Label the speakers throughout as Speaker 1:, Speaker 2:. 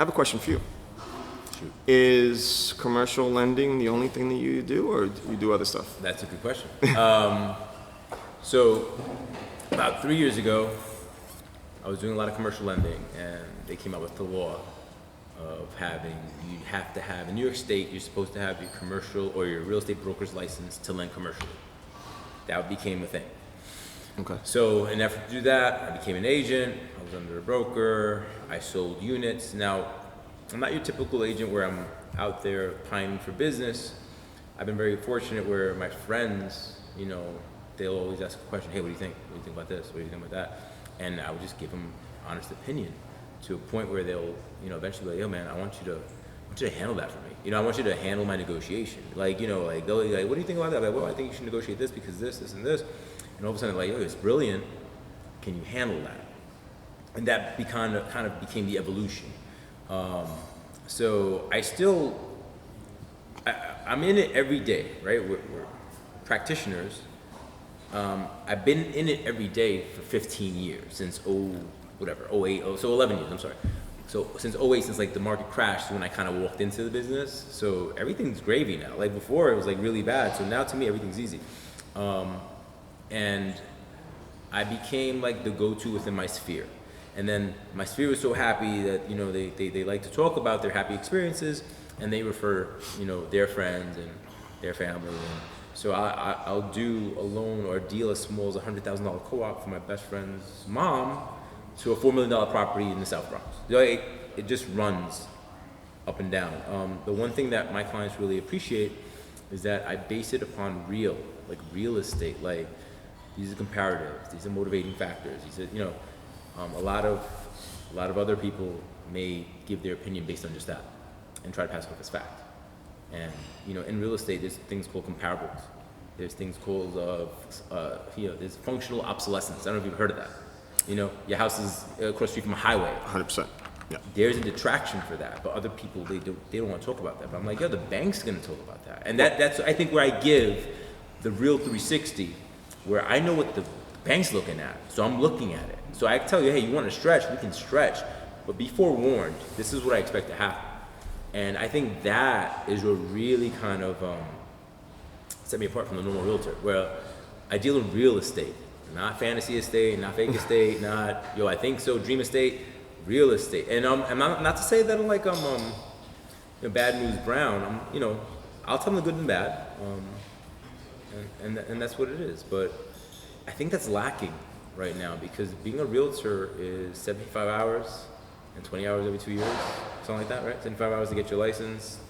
Speaker 1: have a question for you.
Speaker 2: Shoot.
Speaker 1: Is commercial lending the only thing that you do, or do you do other stuff?
Speaker 2: That's a good question. So about 3 years ago, I was doing a lot of commercial lending, and they came out with the law of you have to have, in New York State, you're supposed to have your commercial or your real estate broker's license to lend commercially. That became a thing.
Speaker 1: Okay.
Speaker 2: So in an effort to do that, I became an agent, I was under a broker, I sold units. Now, I'm not your typical agent where I'm out there pining for business. I've been very fortunate where my friends, they'll always ask a question, hey, what do you think? What do you think about this? What do you think about that? And I would just give them honest opinion to a point where they'll, eventually be like, yo man, I want you to handle that for me. I want you to handle my negotiation. Like, they'll be like, what do you think about that? Like, well, I think you should negotiate this because this, and this. And all of a sudden, like, yo, it's brilliant. Can you handle that? And that kind of became the evolution. So I'm in it every day, right? We're practitioners. I've been in it every day for 15 years, since 08, so 11 years, I'm sorry. So since 08, since like the market crashed, when I kind of walked into the business. So everything's gravy now. Like before it was like really bad. So now to me, everything's easy. And I became like the go-to within my sphere. And then my sphere was so happy that, they like to talk about their happy experiences, and they refer, their friends and their family. And so I'll do a loan or a deal as small as $100,000 co-op for my best friend's mom to a $4 million property in the South Bronx. It just runs up and down. The one thing that my clients really appreciate is that I base it upon real estate. Like, these are comparatives, these are motivating factors. These are, a lot of other people may give their opinion based on just that and try to pass it off as fact. And in real estate, there's things called comparables. There's things called there's functional obsolescence. I don't know if you've heard of that. Your house is across the street from a highway.
Speaker 1: 100%. Yeah.
Speaker 2: There's a detraction for that, but other people they don't want to talk about that. But I'm like, the bank's going to talk about that, and that's I think where I give the real 360, where I know what the bank's looking at, so I'm looking at it. So I tell you, hey, you want to stretch? We can stretch, but be forewarned. This is what I expect to happen, and I think that is what really kind of set me apart from the normal realtor, where I deal in real estate. Not fantasy estate, not fake estate, not I think so, dream estate, real estate. And I'm not to say that I'm like bad news Brown. I'll tell them the good and bad, and that's what it is. But I think that's lacking right now, because being a realtor is 75 hours and 20 hours every 2 years, something like that, right? 75 hours to get your license.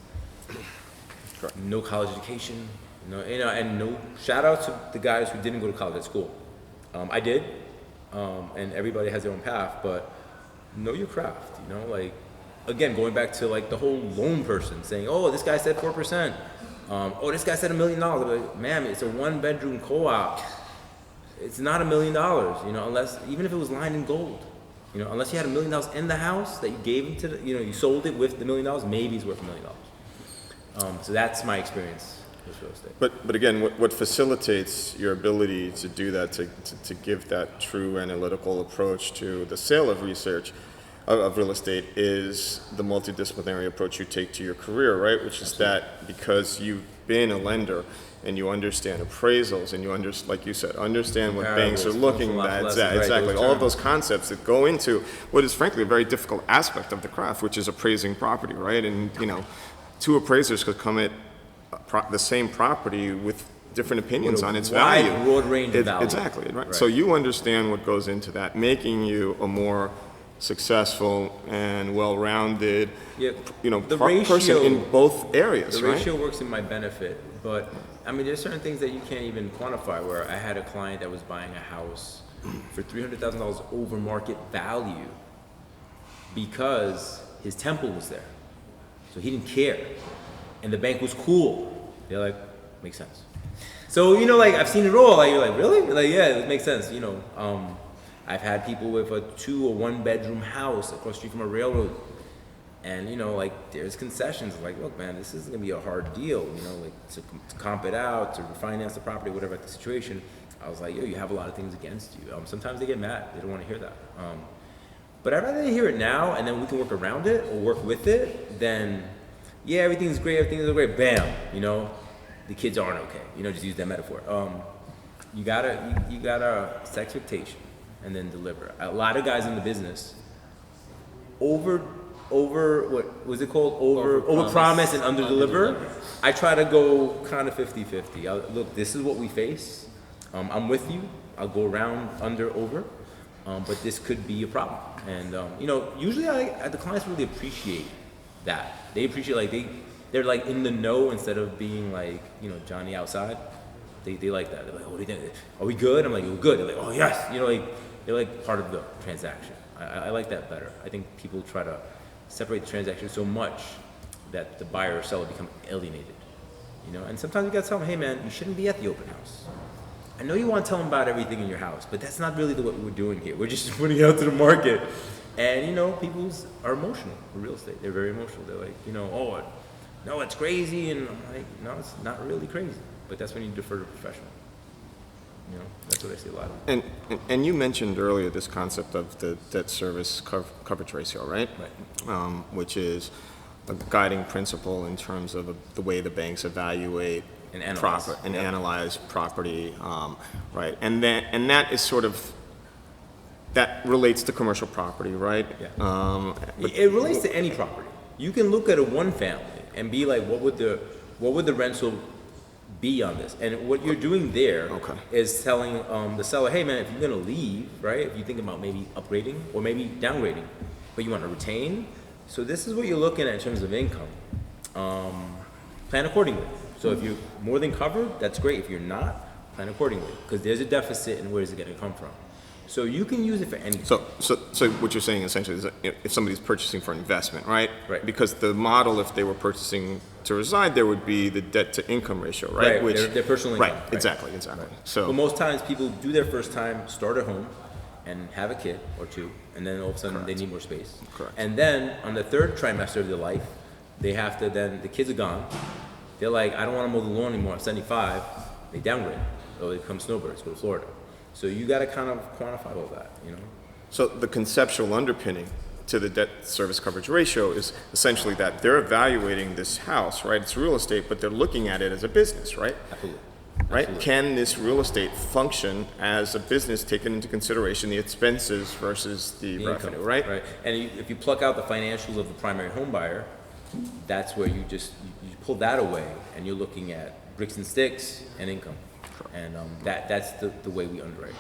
Speaker 2: Correct. No college education, and no shout out to the guys who didn't go to college at school. I did, and everybody has their own path, but know your craft, like, again, going back to like the whole loan person saying, oh, this guy said 4%, oh, this guy said $1 million. Like, ma'am, it's a 1-bedroom co-op. It's not $1 million, unless, even if it was lined in gold, unless you had $1 million in the house that you gave him to you sold it with the $1 million, maybe it's worth $1 million. So that's my experience. Real estate.
Speaker 1: But again, what facilitates your ability to do that, to give that true analytical approach to the sale of real estate, is the multidisciplinary approach you take to your career, right? Which is that because you've been a lender and you understand appraisals and you like you said, understand what banks are looking at, exactly, all of those concepts that go into what is frankly a very difficult aspect of the craft, which is appraising property, right? And two appraisers could come at the same property with different opinions on its value.
Speaker 2: Broad range of value.
Speaker 1: Exactly, right? So you understand what goes into that, making you a more successful and well-rounded, person in both areas.
Speaker 2: The ratio works in my benefit, but I mean, there's certain things that you can't even quantify. Where I had a client that was buying a house for $300,000 over market value because his temple was there, so he didn't care. And the bank was cool. They're like, makes sense. So, like, I've seen it all. Like, you're like, really? Like, yeah, it makes sense. I've had people with a 2 or 1 bedroom house across the street from a railroad. And, like, there's concessions. Like, look, man, this is going to be a hard deal, like, to comp it out, to refinance the property, whatever the situation. I was like, you have a lot of things against you. Sometimes they get mad. They don't want to hear that. But I'd rather hear it now, and then we can work around it or work with it, than, yeah, everything's great, bam, you know, the kids aren't okay. You know, just use that metaphor. You gotta set expectation and then deliver. A lot of guys in the business over what was it called? Over promise and under deliver. I try to go kind of 50-50. Look, this is what we face. I'm with you. I'll go around under over, but this could be a problem. And you know, usually the clients really appreciate that. They appreciate, like, they're like in the know instead of being like, you know, Johnny outside. They like that. They're like, oh, what do you think? Are we good? I'm like, we're good. They're like, oh yes. You know, like, they're like part of the transaction. I like that better. I think people try to separate the transaction so much that the buyer or seller become alienated. You know, and sometimes you gotta tell them, hey man, you shouldn't be at the open house. I know you want to tell them about everything in your house, but that's not really what we're doing here. We're just putting it out to the market. And you know, people are emotional for real estate. They're very emotional. They're like, you know, oh, no, it's crazy. And I'm like, no, it's not really crazy. But that's when you defer to a professional. You know, that's what I see a lot of.
Speaker 1: And you mentioned earlier this concept of the debt service coverage ratio, right?
Speaker 2: Right.
Speaker 1: Which is a guiding principle in terms of the way the banks evaluate
Speaker 2: And analyze.
Speaker 1: analyze property, right? And that is sort of, that relates to commercial property, right?
Speaker 2: Yeah. It relates to any property. You can look at a one family and be like, what would the rental be on this? And what you're doing there is telling the seller, hey man, if you're gonna leave, right? If you think about maybe upgrading or maybe downgrading, but you want to retain, so this is what you're looking at in terms of income. Plan accordingly. So if you're more than covered, that's great. If you're not, plan accordingly, because there's a deficit, and where is it going to come from? So you can use it for anything.
Speaker 1: So what you're saying essentially is that if somebody's purchasing for investment, right?
Speaker 2: Right.
Speaker 1: Because the model, if they were purchasing to reside, there would be the debt to income ratio, right?
Speaker 2: Right.
Speaker 1: Which
Speaker 2: their personal income.
Speaker 1: Right. Exactly.
Speaker 2: Right.
Speaker 1: So
Speaker 2: but most times people do their first time, start at home, and have a kid or two, and then all of a sudden they need more space.
Speaker 1: Correct.
Speaker 2: And then on the third trimester of their life, they have to then, the kids are gone. They're like, I don't want to mow the lawn anymore. I'm 75. They downgrade. Or they become snowbirds, go to Florida. So you got to kind of quantify all that, you know?
Speaker 1: So the conceptual underpinning to the debt service coverage ratio is essentially that they're evaluating this house, right? It's real estate, but they're looking at it as a business, right?
Speaker 2: Absolutely.
Speaker 1: Right?
Speaker 2: Absolutely.
Speaker 1: Can this real estate function as a business, taking into consideration the expenses versus the revenue,
Speaker 2: income,
Speaker 1: right?
Speaker 2: Right. And if you pluck out the financials of the primary home buyer, that's where you pull that away, and you're looking at bricks and sticks and income. And that's the way we underwrite.